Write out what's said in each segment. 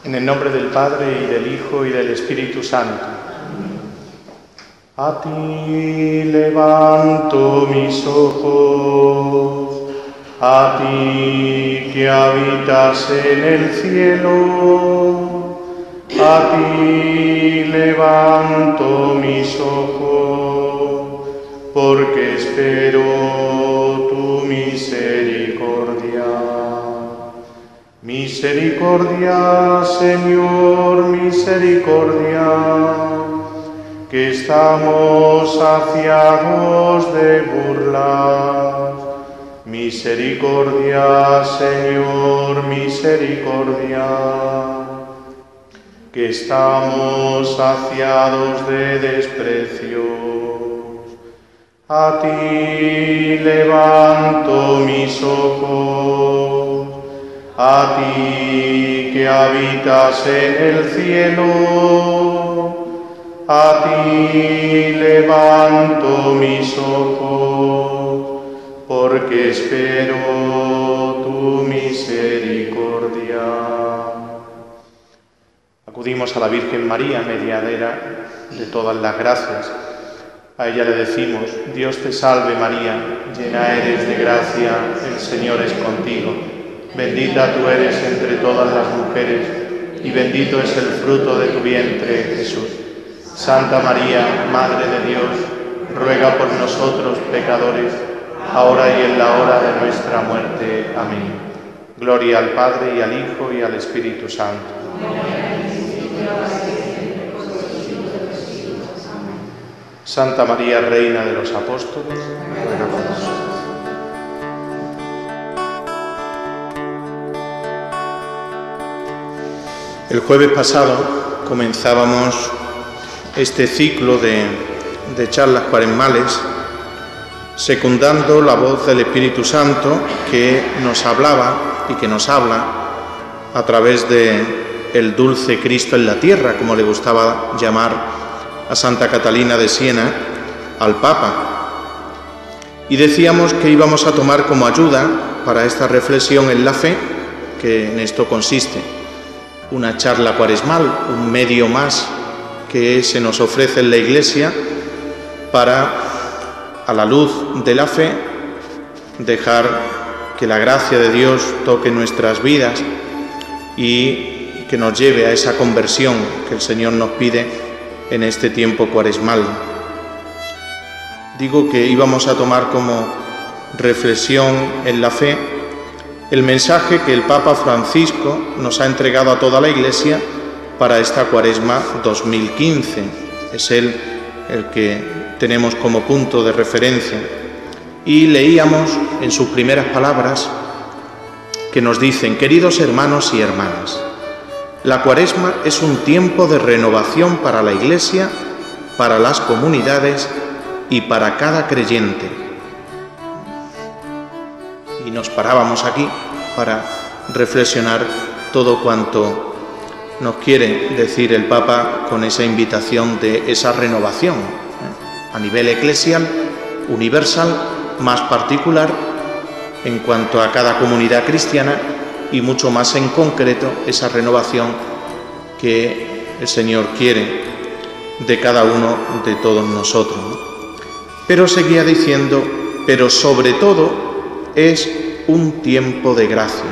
En el nombre del Padre, y del Hijo, y del Espíritu Santo. A ti levanto mis ojos, a ti que habitas en el cielo. A ti levanto mis ojos, porque espero tu misericordia. Misericordia, Señor, misericordia, que estamos saciados de burlas. Misericordia, Señor, misericordia, que estamos saciados de desprecios. A ti levanto mis ojos, a ti que habitas en el cielo. A ti levanto mis ojos, porque espero tu misericordia. Acudimos a la Virgen María, mediadera de todas las gracias. A ella le decimos: Dios te salve María, llena eres de gracia, el Señor es contigo. Bendita tú eres entre todas las mujeres, y bendito es el fruto de tu vientre, Jesús. Santa María, Madre de Dios, ruega por nosotros pecadores, ahora y en la hora de nuestra muerte. Amén. Gloria al Padre, y al Hijo, y al Espíritu Santo. Santa María, Reina de los Apóstoles, ruega por nosotros. El jueves pasado comenzábamos este ciclo de charlas cuaresmales, secundando la voz del Espíritu Santo que nos hablaba y que nos habla a través de el dulce Cristo en la tierra, como le gustaba llamar a Santa Catalina de Siena al Papa. Y decíamos que íbamos a tomar como ayuda para esta reflexión en la fe, que en esto consiste, una charla cuaresmal, un medio más que se nos ofrece en la Iglesia para, a la luz de la fe, dejar que la gracia de Dios toque nuestras vidas y que nos lleve a esa conversión que el Señor nos pide en este tiempo cuaresmal. Digo que íbamos a tomar como reflexión en la fe el mensaje que el Papa Francisco nos ha entregado a toda la Iglesia para esta Cuaresma 2015. Es él el que tenemos como punto de referencia. Y leíamos en sus primeras palabras que nos dicen: queridos hermanos y hermanas, la Cuaresma es un tiempo de renovación para la Iglesia, para las comunidades y para cada creyente. Y nos parábamos aquí para reflexionar todo cuanto nos quiere decir el Papa con esa invitación de esa renovación, a nivel eclesial, universal, más particular en cuanto a cada comunidad cristiana, y mucho más en concreto esa renovación que el Señor quiere de cada uno de todos nosotros. Pero seguía diciendo: pero sobre todo es un tiempo de gracia.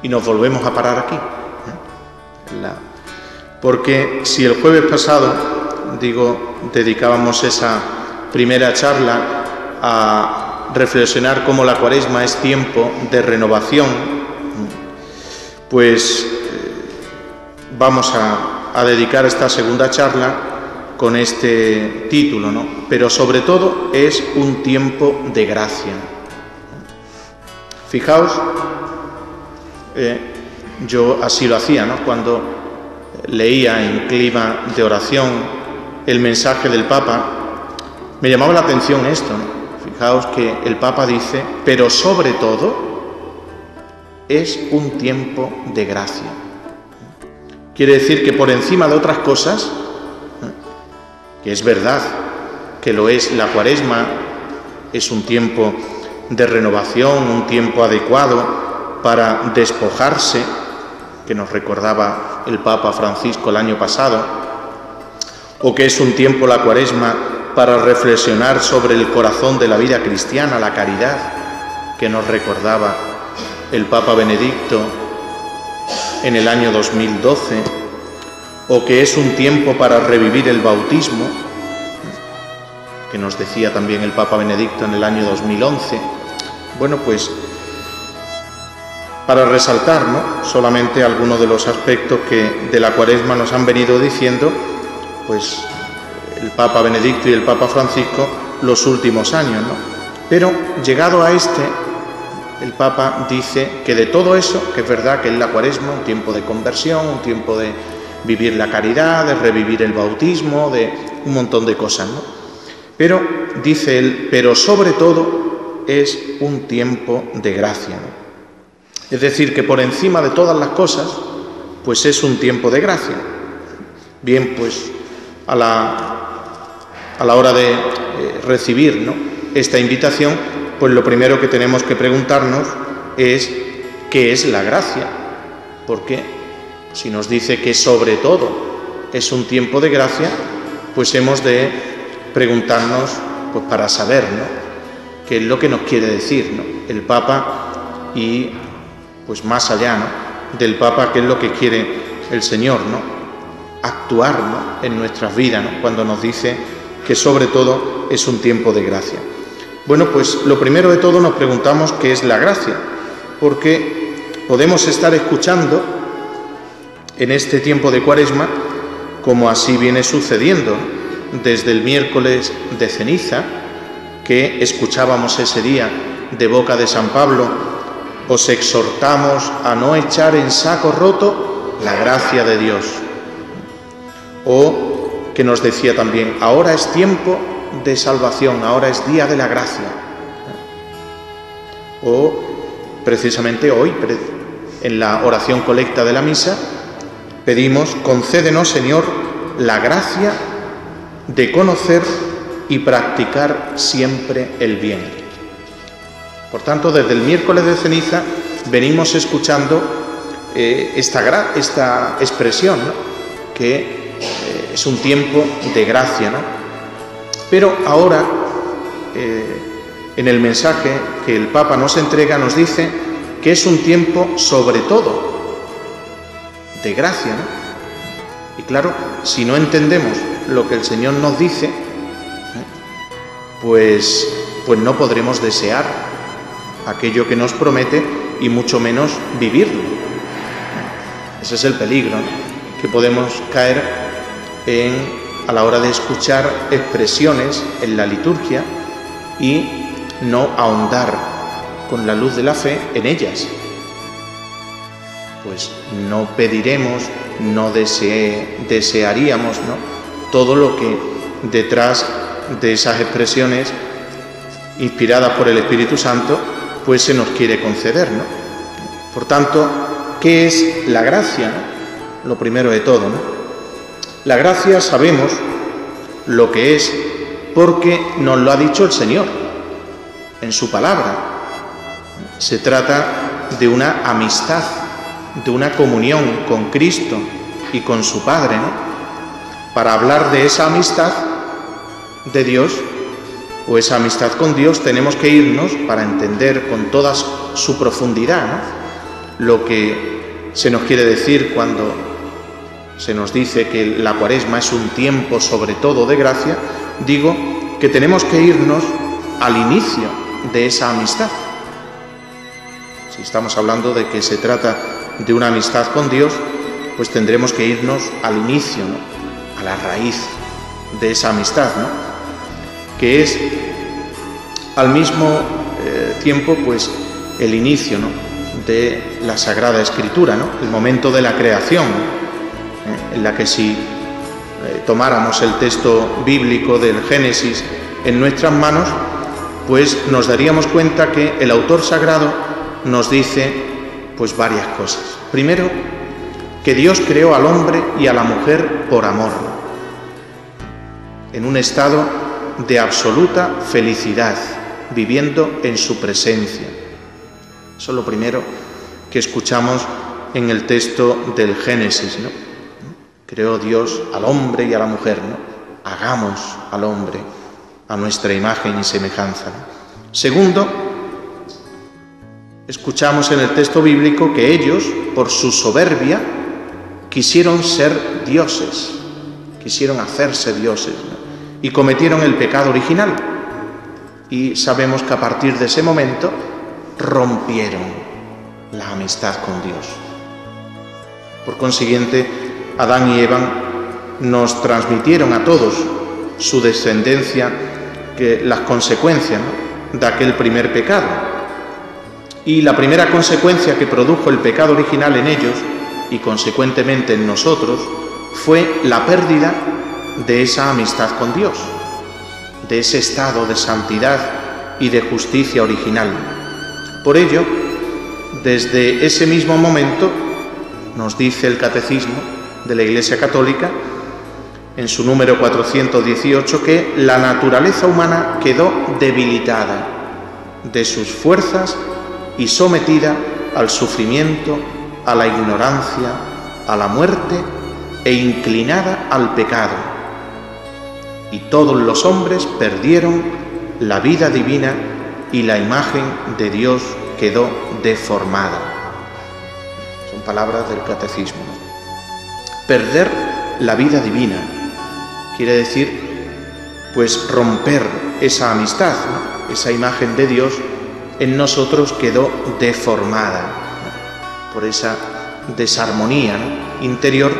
Y nos volvemos a parar aquí, porque si el jueves pasado, dedicábamos esa primera charla a reflexionar cómo la Cuaresma es tiempo de renovación, pues vamos a dedicar esta segunda charla con este título, ¿no? Pero sobre todo es un tiempo de gracia. Fijaos, yo así lo hacía, ¿no? Cuando leía en clima de oración el mensaje del Papa, me llamaba la atención esto, ¿no? Fijaos que el Papa dice: pero sobre todo es un tiempo de gracia. Quiere decir que por encima de otras cosas, que es verdad que lo es, la Cuaresma es un tiempo de renovación, un tiempo adecuado para despojarse que nos recordaba el Papa Francisco el año pasado, o que es un tiempo la Cuaresma para reflexionar sobre el corazón de la vida cristiana, la caridad, que nos recordaba el Papa Benedicto en el año 2012, o que es un tiempo para revivir el bautismo, que nos decía también el Papa Benedicto en el año 2011. Bueno, pues para resaltar, ¿no?, solamente algunos de los aspectos que de la Cuaresma nos han venido diciendo, pues el Papa Benedicto y el Papa Francisco los últimos años, ¿no? Pero llegado a el Papa dice que de todo eso, que es verdad que es la Cuaresma, un tiempo de conversión, un tiempo de vivir la caridad, de revivir el bautismo, de un montón de cosas, ¿no? Pero, dice él, pero sobre todo es un tiempo de gracia, ¿no? Es decir, que por encima de todas las cosas, pues es un tiempo de gracia. Bien, pues a la hora de recibir, ¿no?, esta invitación, pues lo primero que tenemos que preguntarnos es ¿qué es la gracia? Porque si nos dice que sobre todo es un tiempo de gracia, pues hemos de preguntarnos, pues para saber, ¿no?, qué es lo que nos quiere decir, ¿no?, el Papa, y pues más allá, ¿no?, del Papa, qué es lo que quiere el Señor, ¿no?, actuar, ¿no?, en nuestras vidas, ¿no?, cuando nos dice que sobre todo es un tiempo de gracia. Bueno, pues lo primero de todo nos preguntamos qué es la gracia, porque podemos estar escuchando en este tiempo de Cuaresma, como así viene sucediendo, ¿no?, desde el miércoles de ceniza, que escuchábamos ese día de boca de San Pablo: os exhortamos a no echar en saco roto la gracia de Dios. O que nos decía también: ahora es tiempo de salvación, ahora es día de la gracia. O precisamente hoy, en la oración colecta de la misa, pedimos: concédenos, Señor, la gracia de conocer y practicar siempre el bien. Por tanto, desde el miércoles de ceniza venimos escuchando esta expresión, ¿no?, que es un tiempo de gracia, ¿no? Pero ahora, en el mensaje que el Papa nos entrega, nos dice que es un tiempo sobre todo de gracia, ¿no? Y claro, si no entendemos lo que el Señor nos dice, pues no podremos desear aquello que nos promete y mucho menos vivirlo. Ese es el peligro, ¿no?, que podemos caer a la hora de escuchar expresiones en la liturgia y no ahondar con la luz de la fe en ellas. Pues no pediremos, no desearíamos, ¿no?, todo lo que detrás de esas expresiones inspiradas por el Espíritu Santo, pues se nos quiere conceder, ¿no? Por tanto, ¿qué es la gracia, ¿no? Lo primero de todo, ¿no? La gracia sabemos lo que es porque nos lo ha dicho el Señor en su palabra. Se trata de una amistad, de una comunión con Cristo y con su Padre, ¿no? Para hablar de esa amistad de Dios o esa amistad con Dios, tenemos que irnos para entender con toda su profundidad, ¿no?, lo que se nos quiere decir cuando se nos dice que la Cuaresma es un tiempo sobre todo de gracia. Digo que tenemos que irnos al inicio de esa amistad. Si estamos hablando de que se trata de una amistad con Dios, pues tendremos que irnos al inicio, ¿no?, a la raíz de esa amistad, ¿no?, que es al mismo tiempo pues el inicio, ¿no?, de la Sagrada Escritura, ¿no?, el momento de la creación, en la que si tomáramos el texto bíblico del Génesis en nuestras manos, pues nos daríamos cuenta que el autor sagrado nos dice pues varias cosas. Primero, que Dios creó al hombre y a la mujer por amor, en un estado de absoluta felicidad, viviendo en su presencia. Eso es lo primero que escuchamos en el texto del Génesis, ¿no? Creó Dios al hombre y a la mujer, ¿no? Hagamos al hombre a nuestra imagen y semejanza, ¿no? Segundo, escuchamos en el texto bíblico que ellos, por su soberbia, quisieron ser dioses, quisieron hacerse dioses, ¿no? Y cometieron el pecado original. Y sabemos que a partir de ese momento rompieron la amistad con Dios. Por consiguiente, Adán y Eva nos transmitieron a todos su descendencia las consecuencias, ¿no?, de aquel primer pecado. Y la primera consecuencia que produjo el pecado original en ellos y consecuentemente en nosotros fue la pérdida de esa amistad con Dios, de ese estado de santidad y de justicia original. Por ello, desde ese mismo momento, nos dice el Catecismo de la Iglesia Católica, en su número 418, que la naturaleza humana quedó debilitada de sus fuerzas y sometida al sufrimiento, a la ignorancia, a la muerte e inclinada al pecado. Y todos los hombres perdieron la vida divina y la imagen de Dios quedó deformada. Son palabras del Catecismo. Perder la vida divina quiere decir, pues, romper esa amistad, ¿no? Esa imagen de Dios en nosotros quedó deformada, ¿no?, por esa desarmonía, ¿no?, interior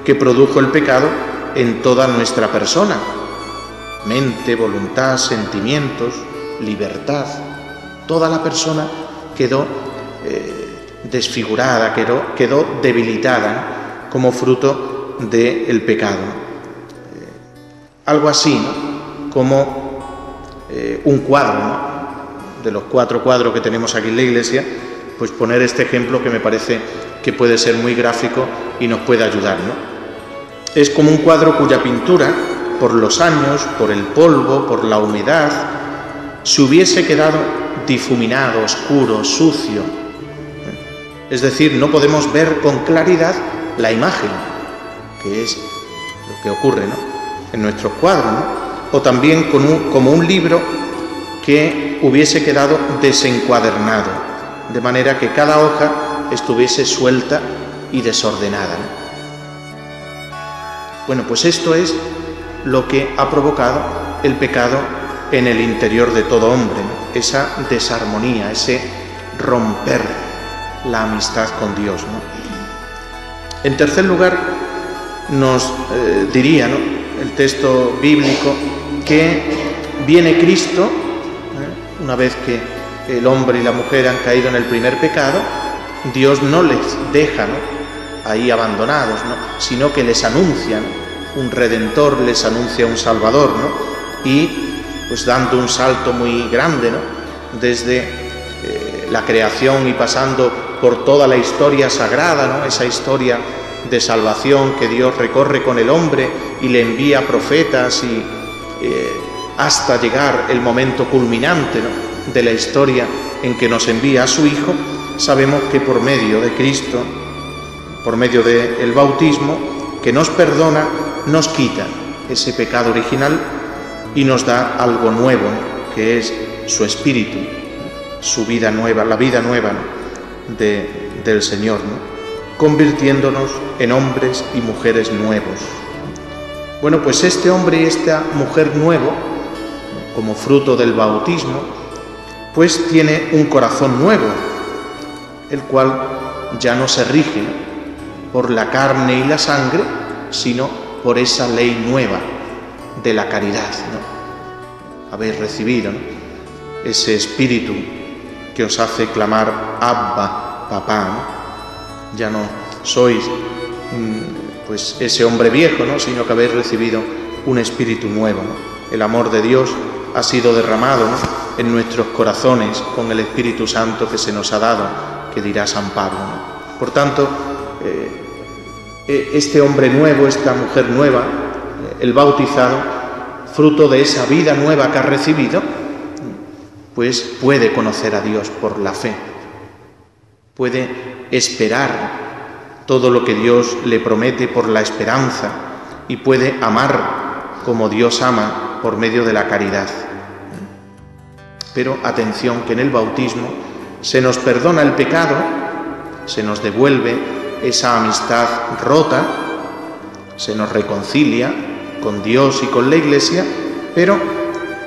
que produjo el pecado en toda nuestra persona. Mente, voluntad, sentimientos, libertad. Toda la persona quedó desfigurada, quedó debilitada, ¿no?, como fruto del pecado. Algo así, ¿no?, como un cuadro, ¿no?, de los 4 cuadros que tenemos aquí en la iglesia, pues poner este ejemplo que me parece que puede ser muy gráfico y nos puede ayudar, ¿no? Es como un cuadro cuya pintura, por los años, por el polvo, por la humedad, se hubiese quedado difuminado, oscuro, sucio. Es decir, no podemos ver con claridad la imagen, que es lo que ocurre, ¿no?, en nuestros cuadros, ¿no? O también como un libro que hubiese quedado desencuadernado, de manera que cada hoja estuviese suelta y desordenada, ¿no? Bueno, pues esto es lo que ha provocado el pecado en el interior de todo hombre, ¿no?, esa desarmonía, ese romper la amistad con Dios, ¿no? En tercer lugar, nos diría, ¿no?, el texto bíblico, que viene Cristo, una vez que el hombre y la mujer han caído en el primer pecado, Dios no les deja, ¿no?, ahí abandonados, ¿no?, sino que les anuncia, ¿no?, un Redentor, les anuncia un Salvador, ¿no?, y pues dando un salto muy grande, ¿no?, desde la creación y pasando por toda la historia sagrada, ¿no?, esa historia de salvación que Dios recorre con el hombre y le envía profetas y hasta llegar el momento culminante, ¿no?, de la historia en que nos envía a su Hijo. Sabemos que por medio de Cristo, por medio del bautismo, que nos perdona, nos quita ese pecado original y nos da algo nuevo, ¿no?, que es su Espíritu, su vida nueva, la vida nueva, ¿no?, del Señor, ¿no?, convirtiéndonos en hombres y mujeres nuevos. Bueno, pues este hombre y esta mujer nuevo, como fruto del bautismo, pues tiene un corazón nuevo, el cual ya no se rige por la carne y la sangre, sino por esa ley nueva de la caridad, ¿no? Habéis recibido, ¿no?, ese espíritu que os hace clamar Abba, papá, ¿no? Ya no sois pues ese hombre viejo, ¿no?, sino que habéis recibido un espíritu nuevo, ¿no? El amor de Dios ha sido derramado, ¿no?, en nuestros corazones con el Espíritu Santo que se nos ha dado, que dirá San Pablo, ¿no? Por tanto, este hombre nuevo, esta mujer nueva, el bautizado, fruto de esa vida nueva que ha recibido, pues puede conocer a Dios por la fe, puede esperar todo lo que Dios le promete por la esperanza y puede amar como Dios ama por medio de la caridad. Pero atención, que en el bautismo se nos perdona el pecado, se nos devuelve esa amistad rota, se nos reconcilia con Dios y con la Iglesia, pero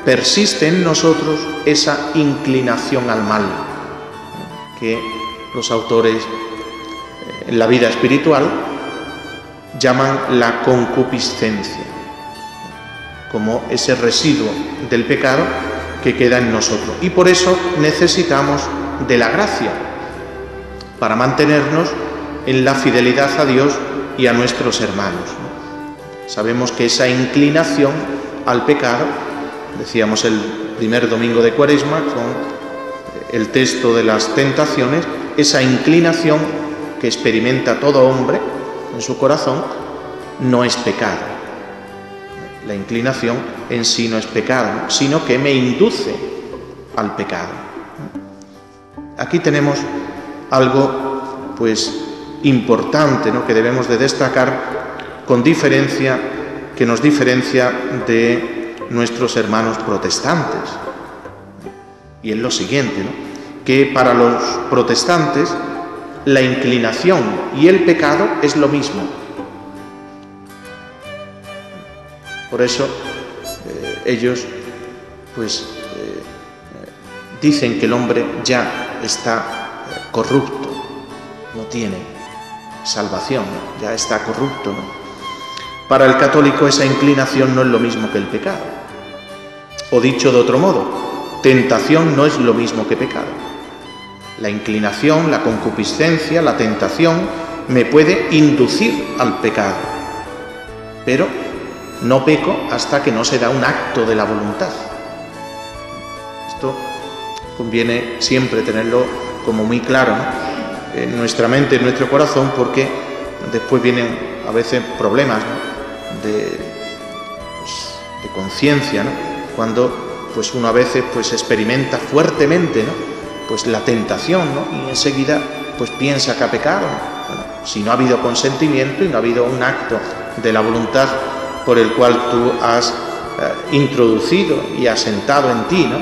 persiste en nosotros esa inclinación al mal, que los autores en la vida espiritual llaman la concupiscencia, como ese residuo del pecado que queda en nosotros. Y por eso necesitamos de la gracia para mantenernos en la fidelidad a Dios y a nuestros hermanos. Sabemos que esa inclinación al pecado, decíamos el primer domingo de Cuaresma con el texto de las tentaciones, esa inclinación que experimenta todo hombre en su corazón no es pecado. La inclinación en sí no es pecado, sino que me induce al pecado. Aquí tenemos algo pues importante, ¿no?, que debemos de destacar con diferencia, que nos diferencia de nuestros hermanos protestantes. Y es lo siguiente, ¿no?, que para los protestantes la inclinación y el pecado es lo mismo. Por eso ellos pues dicen que el hombre ya está corrupto, no tiene salvación, ¿no?, ya está corrupto, ¿no? Para el católico esa inclinación no es lo mismo que el pecado. O dicho de otro modo, tentación no es lo mismo que pecado. La inclinación, la concupiscencia, la tentación me puede inducir al pecado, pero no peco hasta que no se da un acto de la voluntad. Esto conviene siempre tenerlo como muy claro, ¿no?, en nuestra mente, en nuestro corazón, porque después vienen a veces problemas, ¿no?, de conciencia, ¿no?, cuando pues uno a veces pues experimenta fuertemente, ¿no?, pues la tentación, ¿no?, y enseguida pues piensa que ha pecado, ¿no? Bueno, si no ha habido consentimiento y no ha habido un acto de la voluntad por el cual tú has introducido y asentado en ti, ¿no?,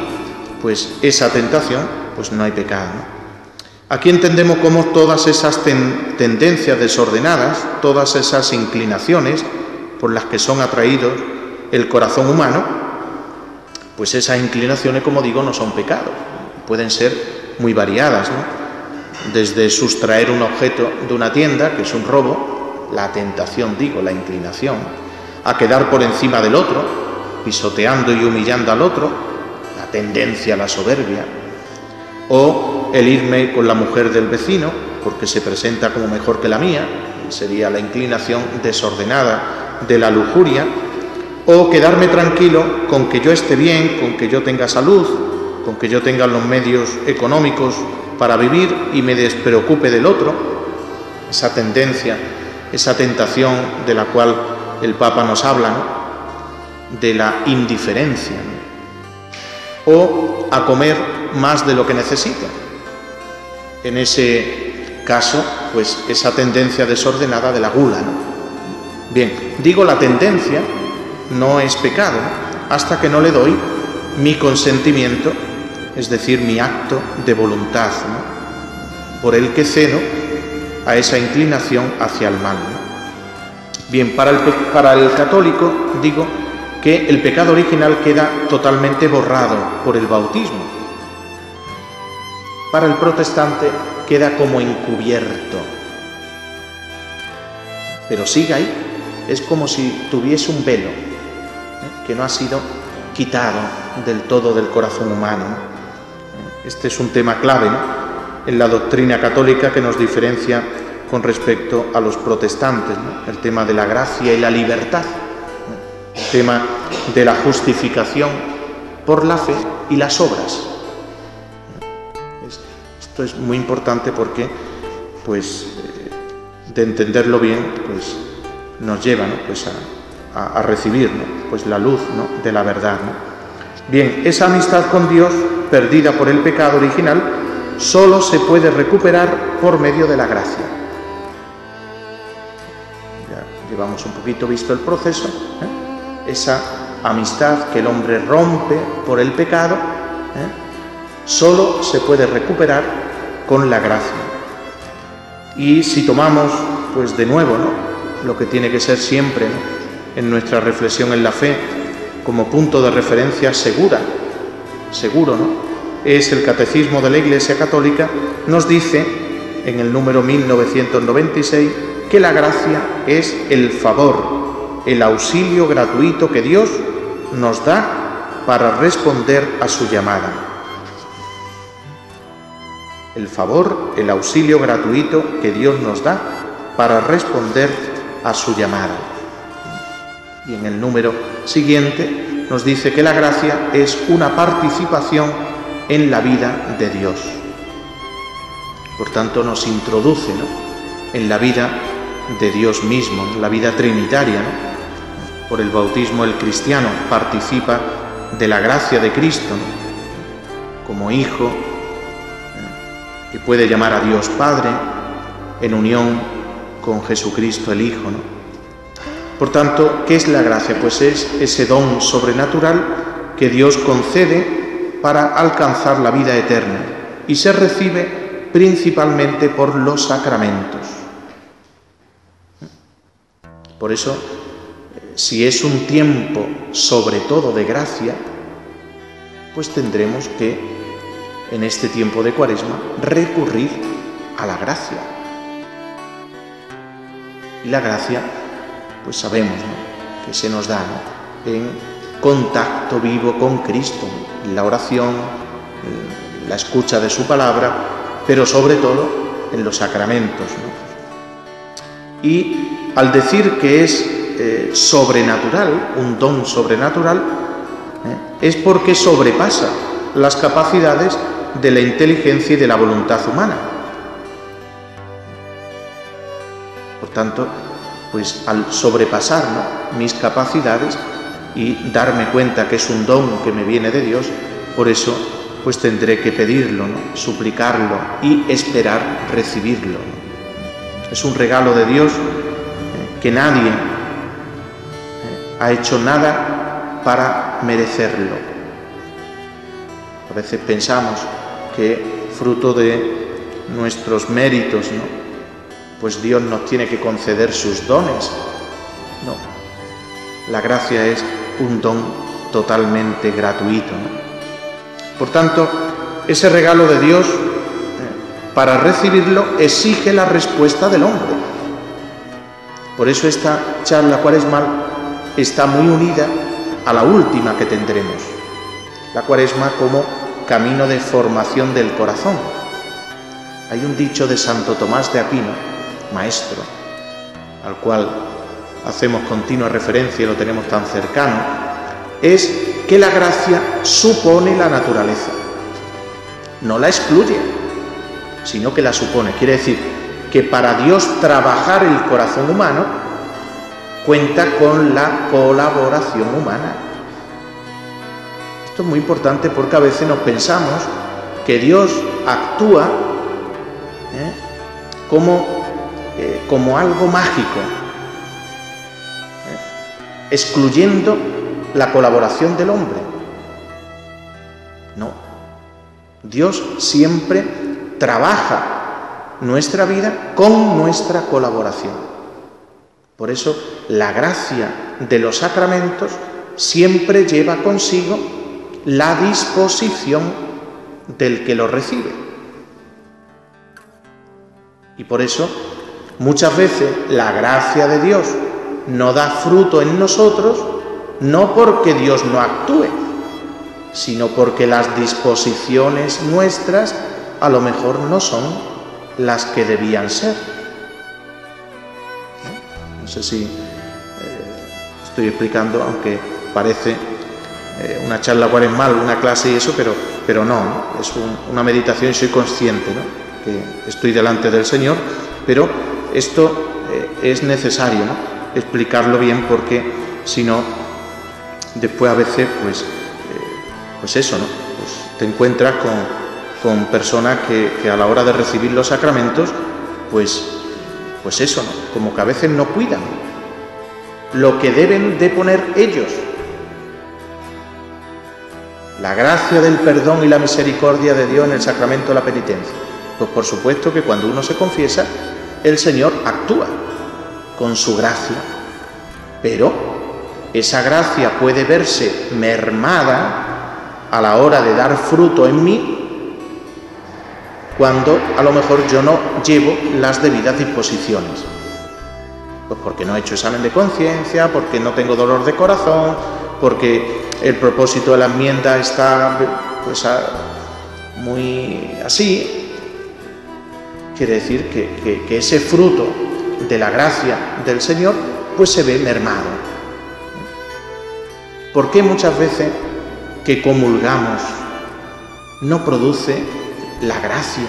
pues esa tentación, pues no hay pecado, ¿no? Aquí entendemos cómo todas esas tendencias desordenadas, todas esas inclinaciones por las que son atraídos el corazón humano, pues esas inclinaciones, como digo, no son pecados, pueden ser muy variadas, ¿no? Desde sustraer un objeto de una tienda, que es un robo, la tentación, digo, la inclinación, a quedar por encima del otro, pisoteando y humillando al otro, la tendencia a la soberbia, o el irme con la mujer del vecino porque se presenta como mejor que la mía, sería la inclinación desordenada de la lujuria, o quedarme tranquilo con que yo esté bien, con que yo tenga salud, con que yo tenga los medios económicos para vivir y me despreocupe del otro, esa tendencia, esa tentación de la cual el Papa nos habla, ¿no?, de la indiferencia, ¿no?, o a comer más de lo que necesita. En ese caso, pues esa tendencia desordenada de la gula, ¿no? Bien, digo, la tendencia no es pecado, ¿no?, hasta que no le doy mi consentimiento, es decir, mi acto de voluntad, ¿no?, por el que cedo a esa inclinación hacia el mal, ¿no? Bien, para el católico digo que el pecado original queda totalmente borrado por el bautismo. Para el protestante queda como encubierto, pero sigue ahí, es como si tuviese un velo, que no ha sido quitado del todo del corazón humano, ¿no? Este es un tema clave, ¿no?, en la doctrina católica que nos diferencia con respecto a los protestantes, ¿no?, el tema de la gracia y la libertad, ¿no?, el tema de la justificación por la fe y las obras. Esto es muy importante porque, pues, de entenderlo bien, pues, nos lleva, ¿no?, pues a recibir, ¿no?, pues la luz, ¿no?, de la verdad, ¿no? Bien, esa amistad con Dios, perdida por el pecado original, solo se puede recuperar por medio de la gracia. llevamos un poquito visto el proceso, esa amistad que el hombre rompe por el pecado, solo se puede recuperar con la gracia. Y si tomamos, pues de nuevo, lo que tiene que ser siempre, en nuestra reflexión en la fe, como punto de referencia seguro, es el Catecismo de la Iglesia Católica, nos dice en el número 1996 que la gracia es el favor, el auxilio gratuito que Dios nos da para responder a su llamada. El favor, el auxilio gratuito que Dios nos da para responder a su llamada. Y en el número siguiente nos dice que la gracia es una participación en la vida de Dios. Por tanto, nos introduce en la vida de Dios mismo, en la vida trinitaria. Por el bautismo el cristiano participa de la gracia de Cristo, como hijo, que puede llamar a Dios Padre en unión con Jesucristo el Hijo. Por tanto, ¿qué es la gracia? Pues es ese don sobrenatural que Dios concede para alcanzar la vida eterna y se recibe principalmente por los sacramentos. Por eso, si es un tiempo sobre todo de gracia, pues tendremos que, en este tiempo de Cuaresma, recurrir a la gracia. Y la gracia, pues sabemos, que se nos da en contacto vivo con Cristo, en la oración, en la escucha de su palabra, pero sobre todo en los sacramentos. Y al decir que es sobrenatural, un don sobrenatural, es porque sobrepasa las capacidades de la inteligencia y de la voluntad humana. Por tanto, pues al sobrepasar mis capacidades y darme cuenta que es un don que me viene de Dios, por eso pues tendré que pedirlo, suplicarlo y esperar recibirlo. Es un regalo de Dios que nadie ha hecho nada para merecerlo. A veces pensamos que fruto de nuestros méritos, pues Dios nos tiene que conceder sus dones. No, la gracia es un don totalmente gratuito. Por tanto, ese regalo de Dios, para recibirlo, exige la respuesta del hombre. Por eso esta charla cuaresmal está muy unida a la última que tendremos, la Cuaresma como camino de formación del corazón. Hay un dicho de Santo Tomás de Aquino, maestro, al cual hacemos continua referencia y lo tenemos tan cercano, es que la gracia supone la naturaleza. No la excluye, sino que la supone. Quiere decir que para Dios trabajar el corazón humano cuenta con la colaboración humana. Esto es muy importante porque a veces nos pensamos que Dios actúa como algo mágico, excluyendo la colaboración del hombre. No, Dios siempre trabaja nuestra vida con nuestra colaboración. Por eso la gracia de los sacramentos siempre lleva consigo la disposición del que lo recibe. Y por eso muchas veces la gracia de Dios no da fruto en nosotros, no porque Dios no actúe, sino porque las disposiciones nuestras a lo mejor no son las que debían ser. No sé si estoy explicando, aunque parece una charla cuaresmal, una clase y eso, pero no, es una meditación y soy consciente, que estoy delante del Señor, pero esto es necesario, explicarlo bien, porque si no, después a veces, pues eso, pues te encuentras con personas que a la hora de recibir los sacramentos, pues eso, como que a veces no cuidan lo que deben de poner ellos. La gracia del perdón y la misericordia de Dios en el sacramento de la penitencia. Pues por supuesto que cuando uno se confiesa, el Señor actúa con su gracia, pero esa gracia puede verse mermada a la hora de dar fruto en mí cuando a lo mejor yo no llevo las debidas disposiciones. Pues porque no he hecho examen de conciencia, porque no tengo dolor de corazón, porque el propósito de la enmienda está pues muy así. Quiere decir que ese fruto de la gracia del Señor pues se ve mermado. ¿Por qué muchas veces que comulgamos no produce la gracia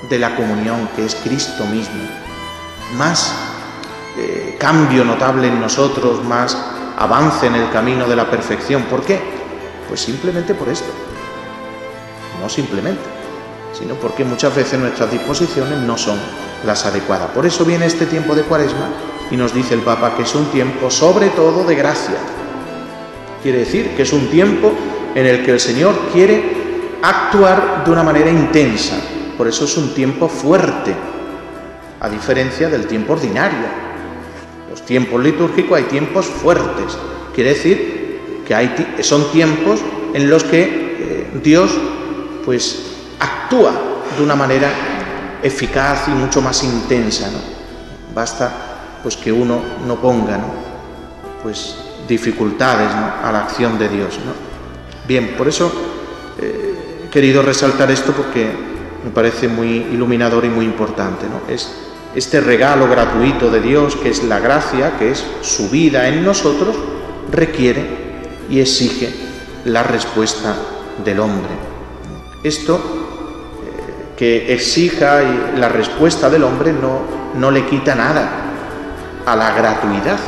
de la comunión, que es Cristo mismo? Más cambio notable en nosotros, más avance en el camino de la perfección. ¿Por qué? Pues simplemente por esto. No simplemente, sino porque muchas veces nuestras disposiciones no son las adecuadas. Por eso viene este tiempo de Cuaresma y nos dice el Papa que es un tiempo sobre todo de gracia. Quiere decir que es un tiempo en el que el Señor quiere actuar de una manera intensa. Por eso es un tiempo fuerte, a diferencia del tiempo ordinario. Los tiempos litúrgicos hay tiempos fuertes. Quiere decir que son tiempos en los que Dios pues actúa de una manera eficaz y mucho más intensa, ¿no? Basta pues que uno no ponga, ¿no?, pues dificultades, ¿no?, a la acción de Dios, ¿no? Bien, por eso he querido resaltar esto porque me parece muy iluminador y muy importante, ¿no? Es este regalo gratuito de Dios, que es la gracia, que es su vida en nosotros, requiere y exige la respuesta del hombre. Esto que exija la respuesta del hombre no le quita nada a la gratuidad,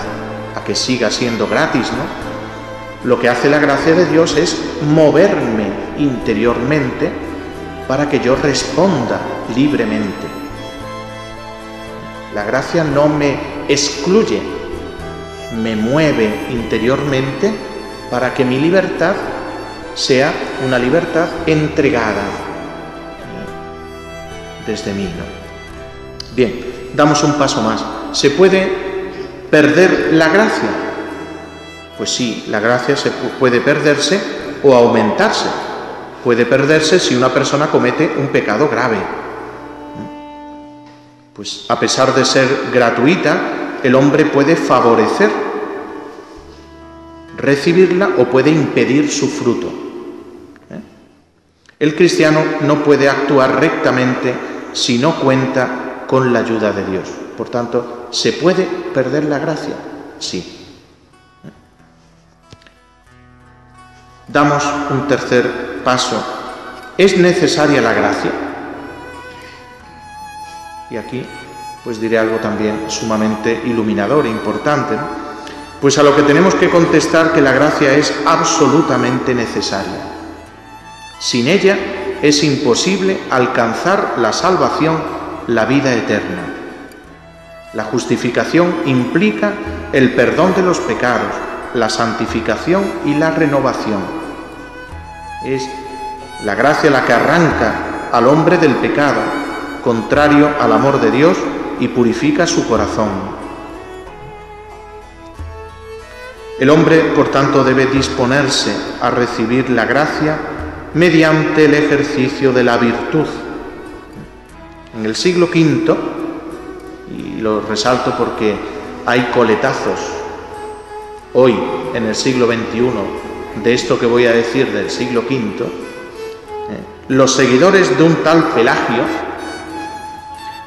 a que siga siendo gratis, ¿no? Lo que hace la gracia de Dios es moverme interiormente para que yo responda libremente. La gracia no me excluye, me mueve interiormente para que mi libertad sea una libertad entregada desde mí, ¿no? Bien, damos un paso más. ¿Se puede perder la gracia? Pues sí, la gracia puede perderse o aumentarse. Puede perderse si una persona comete un pecado grave. Pues a pesar de ser gratuita, el hombre puede favorecer recibirla o puede impedir su fruto. El cristiano no puede actuar rectamente si no cuenta con la ayuda de Dios. Por tanto, ¿se puede perder la gracia? Sí. Damos un tercer paso. ¿Es necesaria la gracia? Y aquí pues diré algo también sumamente iluminador e importante, ¿no? Pues a lo que tenemos que contestar que la gracia es absolutamente necesaria. Sin ella es imposible alcanzar la salvación, la vida eterna. La justificación implica el perdón de los pecados, la santificación y la renovación. Es la gracia la que arranca al hombre del pecado, contrario al amor de Dios, y purifica su corazón. El hombre, por tanto, debe disponerse a recibir la gracia mediante el ejercicio de la virtud. En el siglo V, y lo resalto porque hay coletazos hoy, en el siglo XXI, de esto que voy a decir del siglo V, los seguidores de un tal Pelagio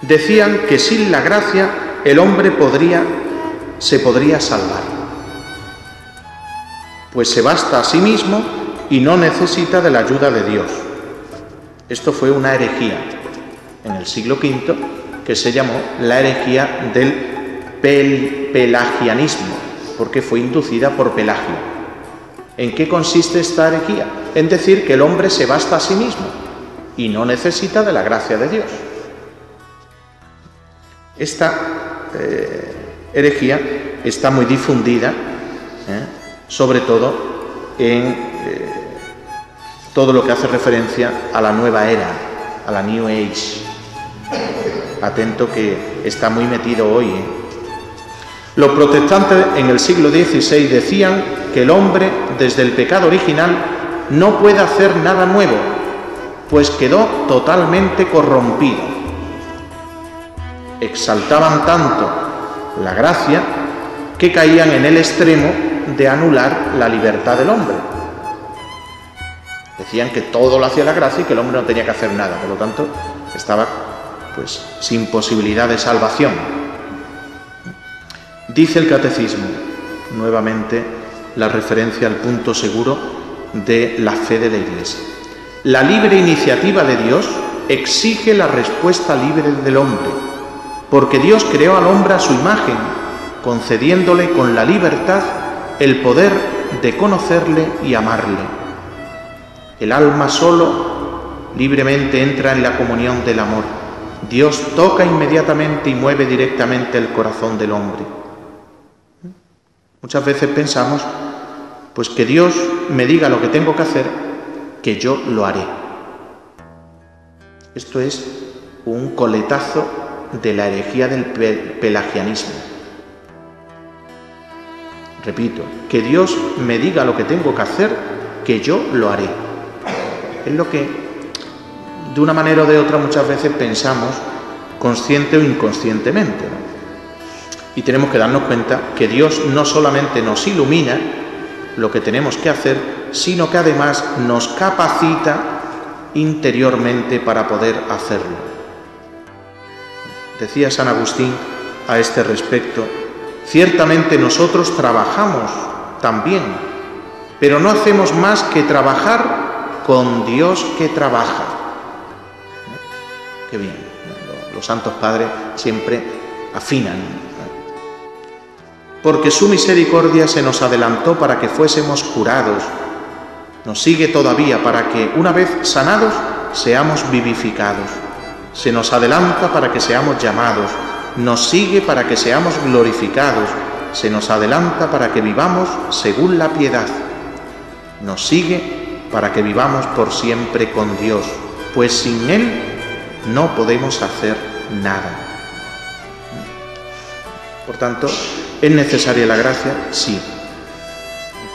decían que sin la gracia el hombre se podría salvar, pues se basta a sí mismo y no necesita de la ayuda de Dios. Esto fue una herejía en el siglo V que se llamó la herejía del pelagianismo, porque fue inducida por Pelagio. ¿En qué consiste esta herejía? En decir que el hombre se basta a sí mismo y no necesita de la gracia de Dios. Esta herejía está muy difundida, sobre todo en todo lo que hace referencia a la nueva era, a la New Age. Atento que está muy metido hoy. Los protestantes en el siglo XVI decían que el hombre, desde el pecado original, no puede hacer nada nuevo, pues quedó totalmente corrompido. Exaltaban tanto la gracia que caían en el extremo de anular la libertad del hombre. Decían que todo lo hacía la gracia y que el hombre no tenía que hacer nada, por lo tanto estaba pues sin posibilidad de salvación. Dice el Catecismo, nuevamente la referencia al punto seguro de la fe de la Iglesia. La libre iniciativa de Dios exige la respuesta libre del hombre, porque Dios creó al hombre a su imagen, concediéndole con la libertad el poder de conocerle y amarle. El alma solo libremente entra en la comunión del amor. Dios toca inmediatamente y mueve directamente el corazón del hombre. Muchas veces pensamos, pues que Dios me diga lo que tengo que hacer, que yo lo haré. Esto es un coletazo de la herejía del pelagianismo. Repito, que Dios me diga lo que tengo que hacer, que yo lo haré. Es lo que, de una manera o de otra, muchas veces pensamos, consciente o inconscientemente, ¿no? Y tenemos que darnos cuenta que Dios no solamente nos ilumina lo que tenemos que hacer, sino que además nos capacita interiormente para poder hacerlo. Decía San Agustín a este respecto: ciertamente nosotros trabajamos también, pero no hacemos más que trabajar con Dios que trabaja. Qué bien, los santos padres siempre afinan. Porque su misericordia se nos adelantó para que fuésemos curados. Nos sigue todavía para que, una vez sanados, seamos vivificados. Se nos adelanta para que seamos llamados. Nos sigue para que seamos glorificados. Se nos adelanta para que vivamos según la piedad. Nos sigue para que vivamos por siempre con Dios, pues sin Él no podemos hacer nada. Por tanto, ¿es necesaria la gracia? Sí,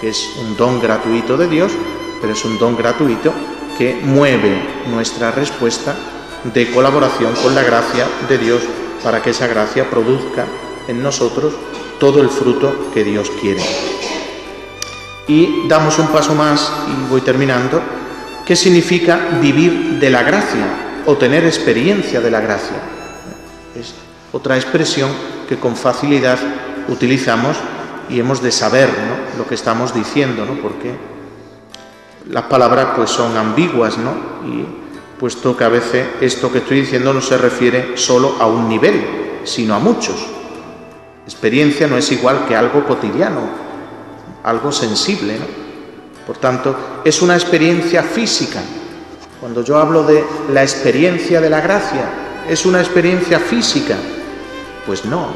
que es un don gratuito de Dios, pero es un don gratuito que mueve nuestra respuesta de colaboración con la gracia de Dios para que esa gracia produzca en nosotros todo el fruto que Dios quiere. Y damos un paso más, y voy terminando. ¿Qué significa vivir de la gracia o tener experiencia de la gracia? Es otra expresión que con facilidad utilizamos y hemos de saber, ¿no?, lo que estamos diciendo, ¿no?, porque las palabras pues son ambiguas, ¿no?, y puesto que a veces esto que estoy diciendo no se refiere solo a un nivel, sino a muchos. Experiencia no es igual que algo cotidiano, algo sensible, ¿no? Por tanto, es una experiencia física. Cuando yo hablo de la experiencia de la gracia, ¿es una experiencia física? Pues no.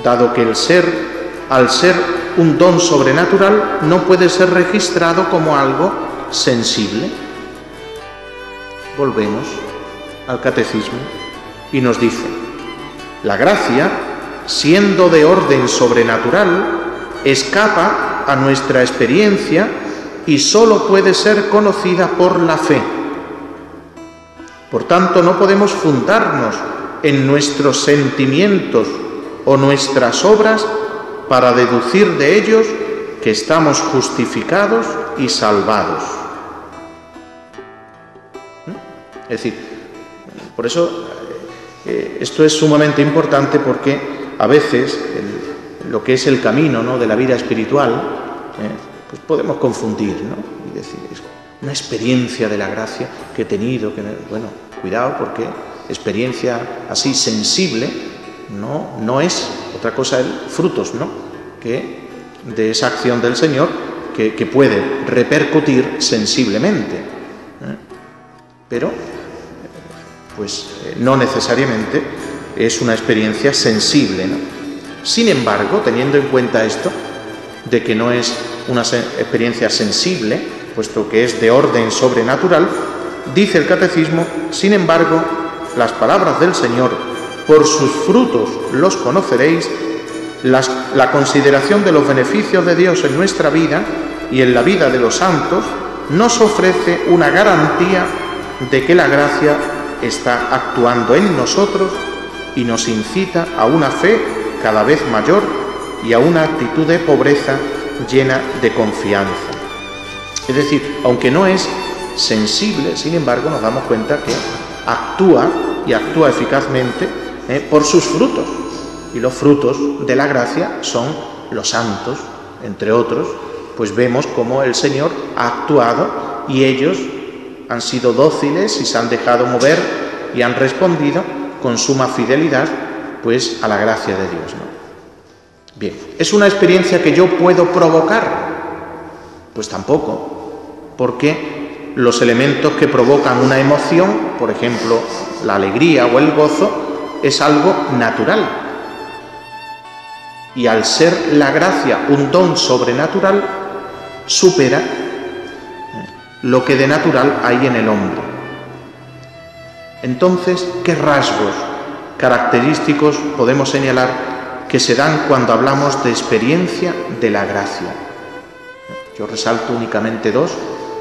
Dado que al ser un don sobrenatural, no puede ser registrado como algo sensible. Volvemos al Catecismo y nos dice: la gracia, siendo de orden sobrenatural, escapa a nuestra experiencia y sólo puede ser conocida por la fe. Por tanto, no podemos fundarnos en nuestros sentimientos o nuestras obras para deducir de ellos que estamos justificados y salvados. Es decir, por eso esto es sumamente importante, porque a veces lo que es el camino, ¿no?, de la vida espiritual, pues podemos confundir, ¿no?, y decir, es una experiencia de la gracia que he tenido, bueno, cuidado, porque experiencia así sensible no es otra cosa, frutos, ¿no?, que de esa acción del Señor que puede repercutir sensiblemente, pero pues no necesariamente es una experiencia sensible, ¿no? Sin embargo, teniendo en cuenta esto, de que no es una experiencia sensible, puesto que es de orden sobrenatural, dice el Catecismo: sin embargo, las palabras del Señor, por sus frutos los conoceréis, la consideración de los beneficios de Dios en nuestra vida y en la vida de los santos nos ofrece una garantía de que la gracia está actuando en nosotros y nos incita a una fe cada vez mayor y a una actitud de pobreza llena de confianza. Es decir, aunque no es sensible, sin embargo, nos damos cuenta que actúa y actúa eficazmente por sus frutos. Y los frutos de la gracia son los santos, entre otros. Pues vemos cómo el Señor ha actuado y ellos han sido dóciles y se han dejado mover y han respondido con suma fidelidad pues a la gracia de Dios, ¿no? Bien, ¿es una experiencia que yo puedo provocar? Pues tampoco, porque los elementos que provocan una emoción, por ejemplo, la alegría o el gozo, es algo natural. Y al ser la gracia un don sobrenatural, supera lo que de natural hay en el hombre. Entonces, ¿qué rasgos característicos podemos señalar que se dan cuando hablamos de experiencia de la gracia? Yo resalto únicamente dos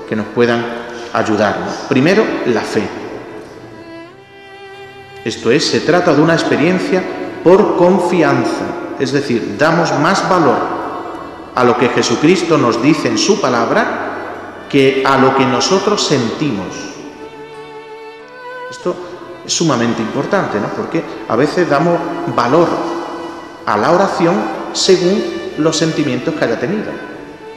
que nos puedan ayudarnos. Primero, la fe. Esto es, se trata de una experiencia por confianza, es decir, damos más valor a lo que Jesucristo nos dice en su palabra que a lo que nosotros sentimos. Esto es sumamente importante, ¿no? Porque a veces damos valor a la oración según los sentimientos que haya tenido.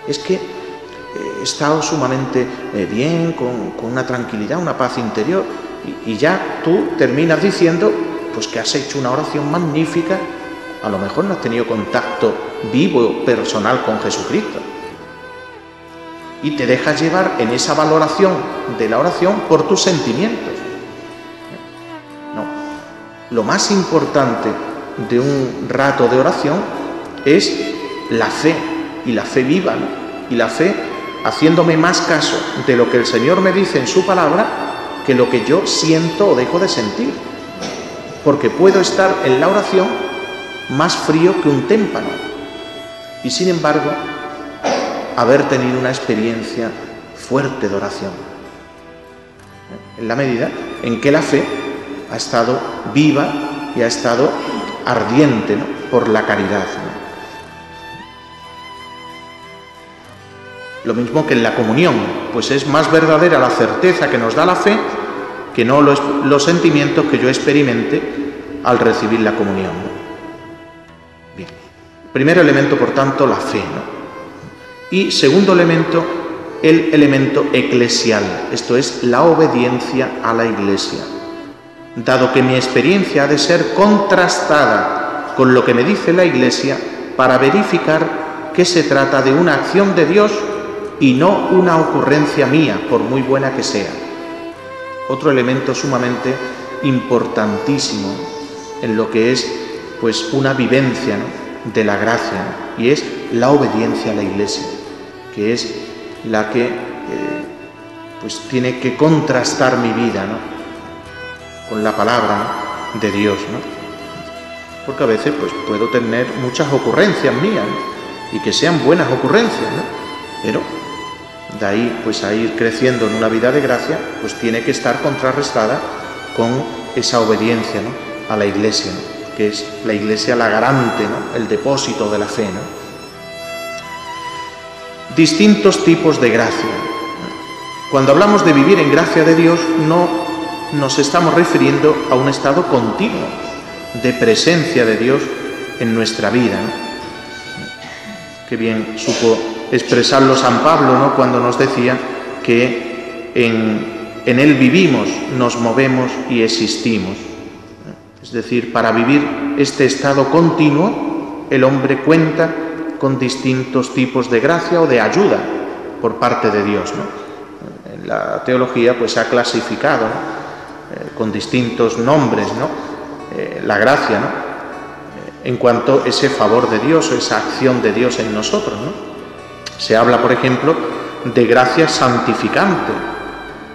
Es que he estado sumamente bien, con una tranquilidad, una paz interior, y ya tú terminas diciendo pues que has hecho una oración magnífica. A lo mejor no has tenido contacto vivo, personal con Jesucristo. Y te dejas llevar en esa valoración de la oración por tus sentimientos. No. Lo más importante de un rato de oración es la fe, y la fe viva, ¿no? Y la fe haciéndome más caso de lo que el Señor me dice en su palabra que lo que yo siento o dejo de sentir. Porque puedo estar en la oración más frío que un témpano y sin embargo haber tenido una experiencia fuerte de oración, en la medida en que la fe ha estado viva y ha estado ardiente, ¿no?, por la caridad, ¿no? Lo mismo que en la comunión, pues es más verdadera la certeza que nos da la fe que no los sentimientos que yo experimente al recibir la comunión, ¿no? Bien. Primer elemento, por tanto, la fe, ¿no? Y segundo elemento, el elemento eclesial, esto es, la obediencia a la Iglesia. Dado que mi experiencia ha de ser contrastada con lo que me dice la Iglesia para verificar que se trata de una acción de Dios y no una ocurrencia mía, por muy buena que sea. Otro elemento sumamente importantísimo en lo que es pues una vivencia, ¿no?, de la gracia, ¿no?, y es la obediencia a la Iglesia, que es la que pues tiene que contrastar mi vida, ¿no?, con la palabra, ¿no?, de Dios, ¿no? Porque a veces pues puedo tener muchas ocurrencias mías, ¿no?, y que sean buenas ocurrencias, ¿no?, pero de ahí pues a ir creciendo en una vida de gracia, pues tiene que estar contrarrestada con esa obediencia, ¿no?, a la Iglesia, ¿no?, que es la Iglesia la garante, ¿no?, el depósito de la fe, ¿no? Distintos tipos de gracia. Cuando hablamos de vivir en gracia de Dios, no nos estamos refiriendo a un estado continuo de presencia de Dios en nuestra vida, ¿no? Qué bien supo expresarlo San Pablo, ¿no?, cuando nos decía que en Él vivimos, nos movemos y existimos. Es decir, para vivir este estado continuo, el hombre cuenta con distintos tipos de gracia o de ayuda por parte de Dios, ¿no? En la teología pues se ha clasificado, ¿no?, con distintos nombres, ¿no?, la gracia, ¿no?, en cuanto a ese favor de Dios o esa acción de Dios en nosotros, ¿no? Se habla, por ejemplo, de gracia santificante.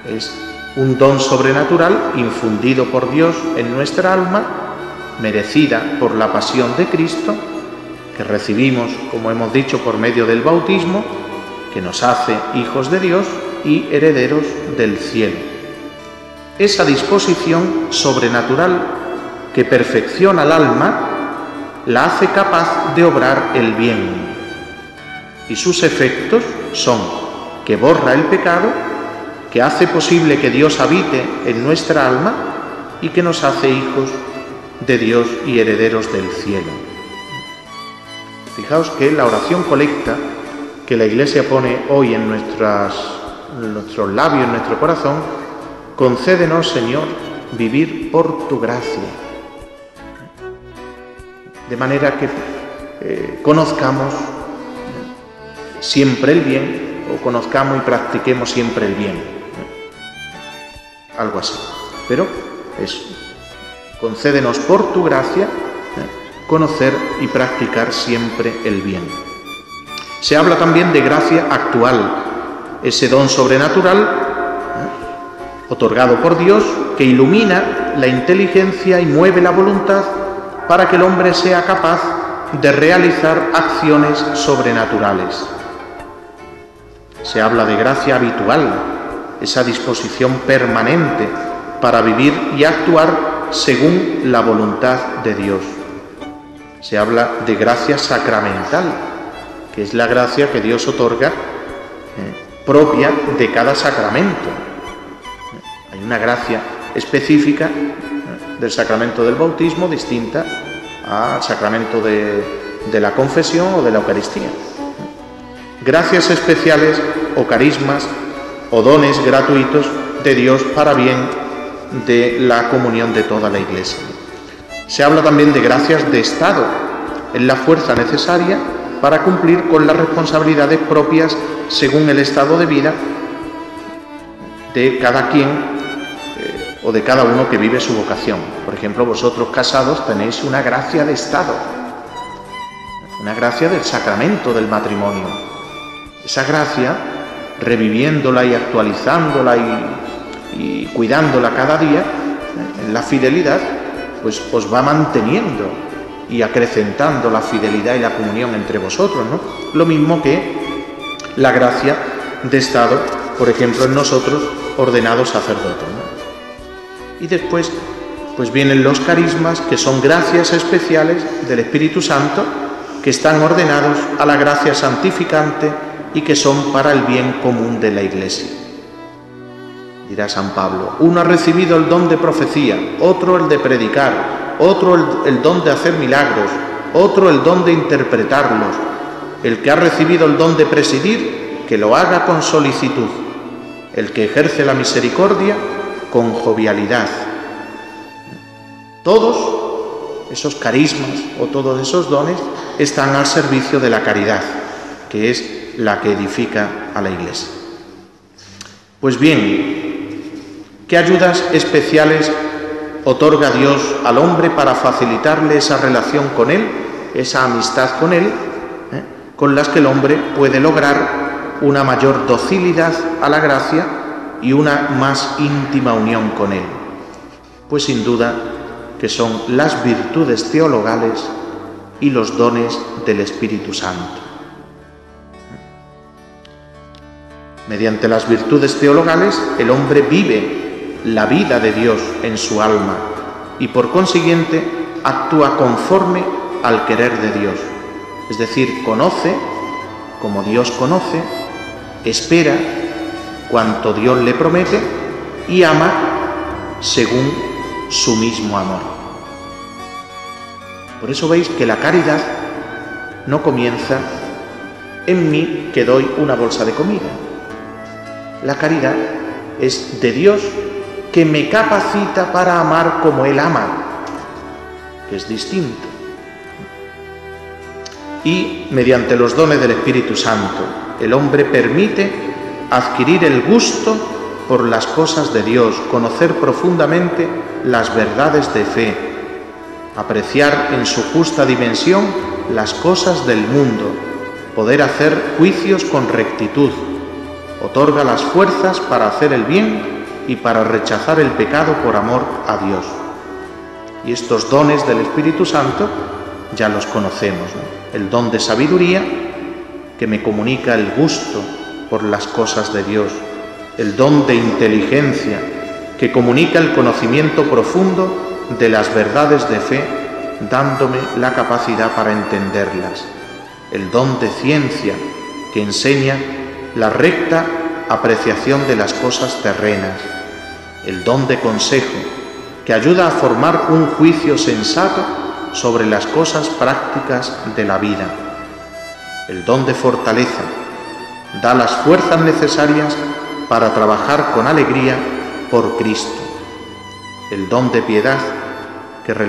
Es un don sobrenatural infundido por Dios en nuestra alma, merecida por la pasión de Cristo, que recibimos, como hemos dicho, por medio del bautismo, que nos hace hijos de Dios y herederos del cielo. Esa disposición sobrenatural que perfecciona al alma la hace capaz de obrar el bien, y sus efectos son que borra el pecado, que hace posible que Dios habite en nuestra alma y que nos hace hijos de Dios y herederos del cielo. Fijaos que la oración colecta que la Iglesia pone hoy en nuestros labios, en nuestro corazón: concédenos, Señor, vivir por tu gracia. De manera que conozcamos siempre el bien, o conozcamos y practiquemos siempre el bien. Algo así. Pero eso, concédenos por tu gracia conocer y practicar siempre el bien. Se habla también de gracia actual, ese don sobrenatural otorgado por Dios que ilumina la inteligencia y mueve la voluntad para que el hombre sea capaz de realizar acciones sobrenaturales. Se habla de gracia habitual, esa disposición permanente para vivir y actuar según la voluntad de Dios. Se habla de gracia sacramental, que es la gracia que Dios otorga propia de cada sacramento. Hay una gracia específica del sacramento del bautismo distinta al sacramento de la confesión o de la Eucaristía. Gracias especiales o carismas o dones gratuitos de Dios para bien de la comunión de toda la Iglesia. Se habla también de gracias de Estado, en la fuerza necesaria para cumplir con las responsabilidades propias según el estado de vida de cada quien o de cada uno que vive su vocación. Por ejemplo, vosotros casados tenéis una gracia de Estado, una gracia del sacramento del matrimonio. Esa gracia, reviviéndola y actualizándola y cuidándola cada día en la fidelidad, pues os va manteniendo y acrecentando la fidelidad y la comunión entre vosotros, ¿no? Lo mismo que la gracia de Estado, por ejemplo, en nosotros, ordenados sacerdotes, ¿no? Y después, pues vienen los carismas, que son gracias especiales del Espíritu Santo, que están ordenados a la gracia santificante y que son para el bien común de la Iglesia. Dirá San Pablo: uno ha recibido el don de profecía, otro el de predicar, otro el don de hacer milagros, otro el don de interpretarlos. El que ha recibido el don de presidir, que lo haga con solicitud. El que ejerce la misericordia, con jovialidad. Todos esos carismas o todos esos dones están al servicio de la caridad, que es la que edifica a la Iglesia. Pues bien, ¿qué ayudas especiales otorga Dios al hombre para facilitarle esa relación con Él, esa amistad con Él, con las que el hombre puede lograr una mayor docilidad a la gracia y una más íntima unión con Él? Pues sin duda que son las virtudes teologales y los dones del Espíritu Santo. Mediante las virtudes teologales, el hombre vive la vida de Dios en su alma y por consiguiente actúa conforme al querer de Dios. Es decir, conoce como Dios conoce, espera cuanto Dios le promete y ama según su mismo amor. Por eso veis que la caridad no comienza en mí que doy una bolsa de comida. La caridad es de Dios que me capacita para amar como Él ama, que es distinto. Y mediante los dones del Espíritu Santo, el hombre permite adquirir el gusto por las cosas de Dios, conocer profundamente las verdades de fe, apreciar en su justa dimensión las cosas del mundo, poder hacer juicios con rectitud. Otorga las fuerzas para hacer el bien y para rechazar el pecado por amor a Dios. Y estos dones del Espíritu Santo ya los conocemos, ¿no? El don de sabiduría, que me comunica el gusto por las cosas de Dios. El don de inteligencia, que comunica el conocimiento profundo de las verdades de fe, dándome la capacidad para entenderlas. El don de ciencia, que enseña la recta apreciación de las cosas terrenas. El don de consejo, que ayuda a formar un juicio sensato sobre las cosas prácticas de la vida. El don de fortaleza, da las fuerzas necesarias para trabajar con alegría por Cristo. El don de piedad, que me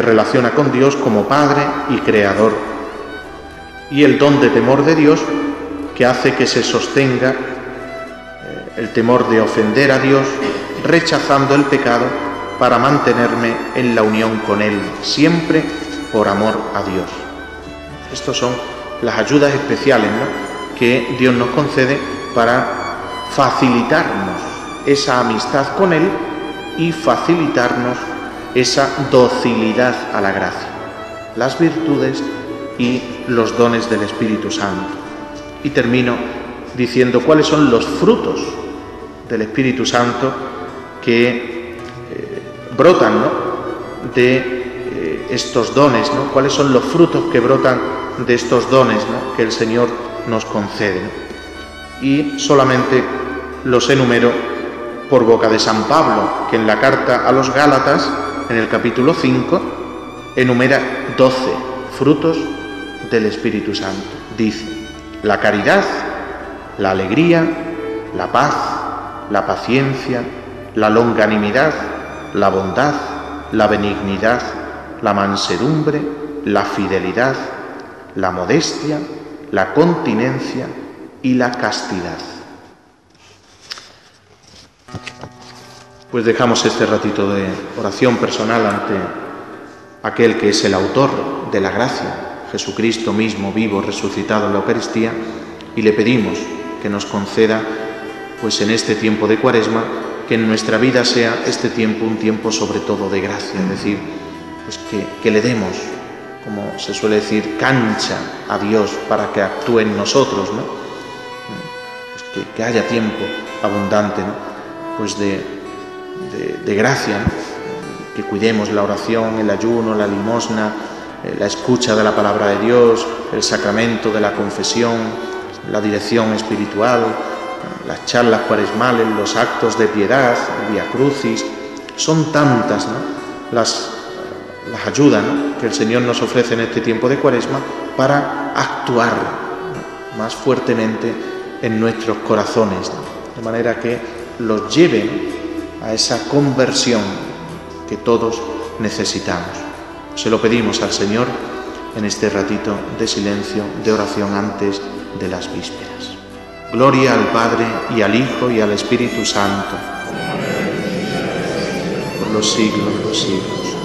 relaciona con Dios como Padre y Creador. Y el don de temor de Dios, que hace que se sostenga el temor de ofender a Dios, rechazando el pecado para mantenerme en la unión con Él, siempre por amor a Dios. Estas son las ayudas especiales, ¿no?, que Dios nos concede para facilitarnos esa amistad con Él y facilitarnos esa docilidad a la gracia, las virtudes y los dones del Espíritu Santo. Y termino diciendo cuáles son los frutos del Espíritu Santo que brotan, ¿no?, de estos dones, ¿no? Cuáles son los frutos que brotan de estos dones, ¿no?, que el Señor nos concede, ¿no? Y solamente los enumero por boca de San Pablo, que en la carta a los Gálatas, en el capítulo 5, enumera 12 frutos del Espíritu Santo. Dice: la caridad, la alegría, la paz, la paciencia, la longanimidad, la bondad, la benignidad, la mansedumbre, la fidelidad, la modestia, la continencia y la castidad. Pues dejamos este ratito de oración personal ante aquel que es el autor de la gracia, Jesucristo mismo, vivo, resucitado en la Eucaristía, y le pedimos que nos conceda, pues en este tiempo de Cuaresma, que en nuestra vida sea este tiempo un tiempo sobre todo de gracia, es decir, pues que le demos, como se suele decir, cancha a Dios para que actúe en nosotros, ¿no? Pues que haya tiempo abundante, ¿no?, pues de gracia, ¿no?, que cuidemos la oración, el ayuno, la limosna, la escucha de la palabra de Dios, el sacramento de la confesión, la dirección espiritual, las charlas cuaresmales, los actos de piedad, el Vía Crucis. Son tantas, ¿no?, las ayudas, ¿no?, que el Señor nos ofrece en este tiempo de Cuaresma para actuar, ¿no?, más fuertemente en nuestros corazones, ¿no?, de manera que los lleven a esa conversión que todos necesitamos. Se lo pedimos al Señor en este ratito de silencio, de oración antes de las vísperas. Gloria al Padre, y al Hijo, y al Espíritu Santo, por los siglos de los siglos.